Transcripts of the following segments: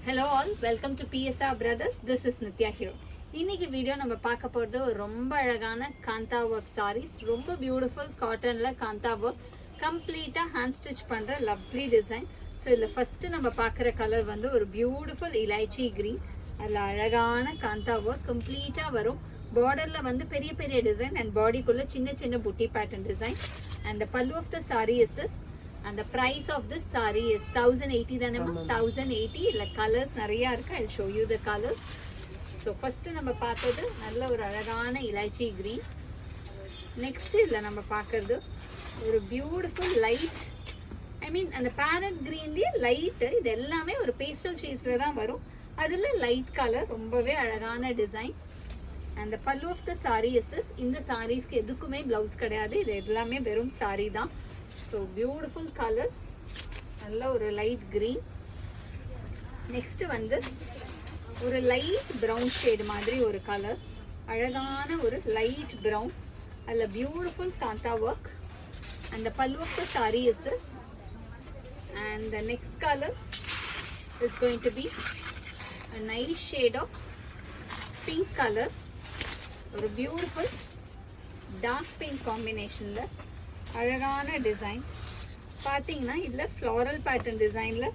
Hello all, welcome to PSR Brothers. This is Nitya here. இன்னைக்கு video நம்ம பார்க்க போகிறது ரொம்ப அழகான காந்தா ஒர்க் sarees. ரொம்ப பியூட்டிஃபுல் காட்டனில் காந்தா ஒர்க் கம்ப்ளீட்டாக ஹேண்ட் ஸ்டிச் பண்ணுற லவ்லி டிசைன். ஸோ இதில் ஃபஸ்ட்டு நம்ம பார்க்குற கலர் வந்து ஒரு பியூட்டிஃபுல் இலைச்சி க்ரீன். அதில் அழகான காந்தா ஒர்க் கம்ப்ளீட்டாக வரும். பார்டரில் வந்து பெரிய பெரிய டிசைன் அண்ட் பாடிக்குள்ளே சின்ன சின்ன புட்டி pattern design. And the pallu of the saree is this. And the price of this saree is 1080 தானே 1080. இல்ல கலர்ஸ் நிறைய இருக்கு. I'll show you the colors. So first நம்ம பார்த்தது நல்ல ஒரு அழகான இலைச்சி green. Next இல்ல நம்ம பார்க்கிறது ஒரு பியூட்டிஃபுல் லைட், அந்த parrot greenலயே லைட். இது எல்லாமே ஒரு பேஸ்டல் ஷேட்ஸ்ல தான் வரும். அதுல லைட் கலர், ரொம்பவே அழகான design. And the pallu of the saree is this. இந்த சாரீஸ்க்கு எதுக்குமே பிளவுஸ் கிடையாது. இது எல்லாமே வெறும் saree தான். So beautiful color, நல்ல ஒரு light green. Next வந்து ஒரு light brown shade மாதிரி ஒரு color, அழகான ஒரு light brown. அதுல beautiful kanta work. And the pallu of the saree is this. And the next color is going to be a nice shade of pink color. ஒரு beautiful dark pink combinationல அழகான design. பார்த்தீங்கன்னா இதில் floral pattern டிசைனில்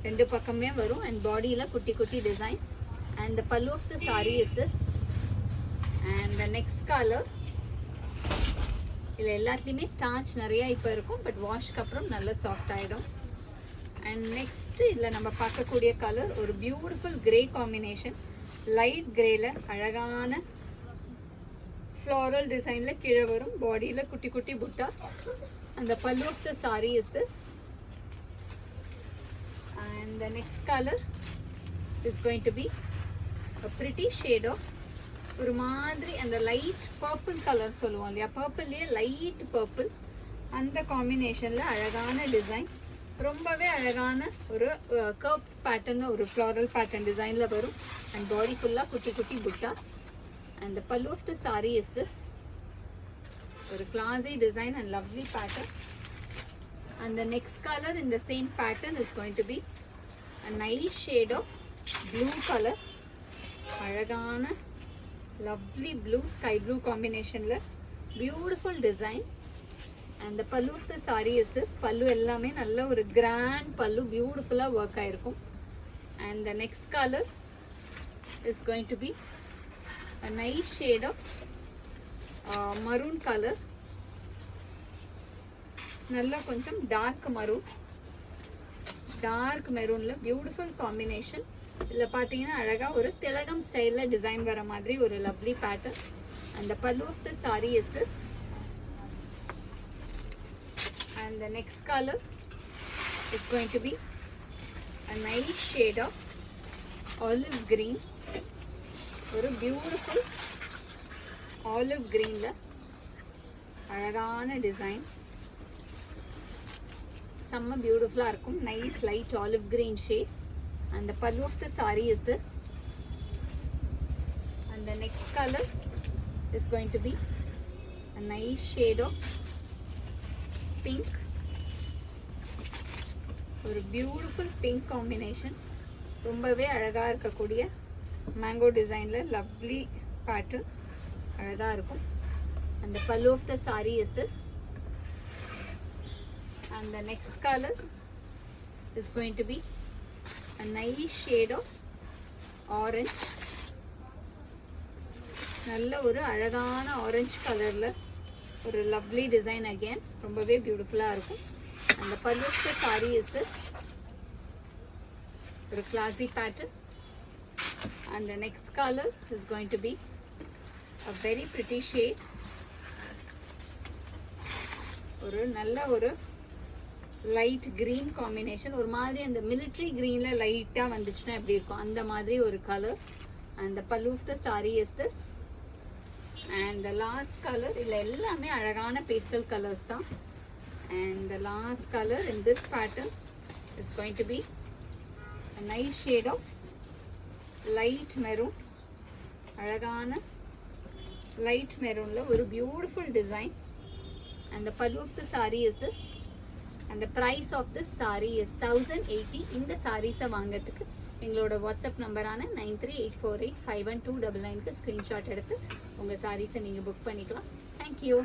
ரெண்டு பக்கமே வரும். And பாடியில் குட்டி குட்டி design. And the pallu of the sari is this. And the next colour, இதில் எல்லாத்துலேயுமே ஸ்டார்ச் நிறையா இப்போ இருக்கும், பட் வாஷ்க்கு அப்புறம் நல்லா சாஃப்ட் ஆகிடும். அண்ட் நெக்ஸ்ட் இதில் நம்ம பார்க்கக்கூடிய கலர் ஒரு பியூட்டிஃபுல் கிரே காம்பினேஷன். லைட் கிரேல அழகான floral designல கீழே வரும். பாடியில குட்டி குட்டி புட்டாஸ். And the pallu of the saree is this. And the next color is going to be a pretty shade of ஒரு மாதிரி அந்த லைட் பர்பிள் கலர் சொல்லுவோம் இல்லையா, பர்பிள்லயே லைட் பர்பிள். அந்த காம்பினேஷன்ல அழகான டிசைன், ரொம்பவே அழகான ஒரு கர்வ் பேட்டர்ன், ஒரு ஃப்ளாரல் பேட்டர்ன் டிசைன்ல வரும். அண்ட் பாடி ஃபுல்லா குட்டி குட்டி புட்டாஸ். And the pallu of the saree is this. ஒரு classy design and lovely pattern. And the next color in the same pattern is going to be a nice shade of blue color. அழகான lovely blue, sky blue combinationல beautiful design. And the pallu of the saree is this. pallu எல்லாமே நல்ல ஒரு grand pallu, beautifully work ஆயிருக்கும். And the next color is going to be a nice shade of maroon color. நல்ல கொஞ்சம் dark maroonல beautiful combination. இதுல பாத்தீங்கன்னா அழகா ஒரு திலகம் ஸ்டைல்ல டிசைன் வர மாதிரி ஒரு lovely pattern. And the pallu of the saree is this. And the next color is going to be a nice shade of olive green. ஒரு பியூட்டிஃபுல் ஆலிவ் கிரீன்ல அழகான டிசைன், செம்ம பியூட்டிஃபுல்லா இருக்கும். Nice light olive green shade. And the pallu of the sari is this. And the next colour is going to be a nice shade of pink. ஒரு beautiful pink combination, ரொம்பவே அழகா இருக்கக்கூடிய மேங்கோ டிசைன்ல லவ்லி பேட்டர்ன், அழகா இருக்கும். And the pallu of the saree is this. And the next color is going to be a nice shade of orange. நல்ல ஒரு அழகான ஆரஞ்சு கலர்ல ஒரு லவ்லி டிசைன். அகைன் ரொம்பவே பியூட்டிஃபுல்லா இருக்கும். And the pallu of the saree is this. ஒரு classy pattern. And the next color is going to be a very pretty shade. ஒரு நல்ல ஒரு லைட் கிரீன் காம்பினேஷன். ஒரு மாதிரி அந்த மிலிட்ரி கிரீன்ல லைட்டா வந்துச்சுன்னா எப்படி இருக்கும் அந்த மாதிரி ஒரு colour. And the pallu of the saree is this. And the last color, இல்ல எல்லாமே அழகான பேஸ்டல் கலர்ஸ் தான். And the last color in this pattern is going to be a nice shade of light maroon. அழகான light மெரூன்ல ஒரு beautiful design. And the pallu of the saree is this. and the price of this saree is 1080. இந்த சாரீஸை வாங்கிறதுக்கு எங்களோட WhatsApp நம்பரான 9384851299க்கு screenshot எடுத்து உங்கள் சாரீஸை நீங்கள் book பண்ணிக்கலாம். Thank you.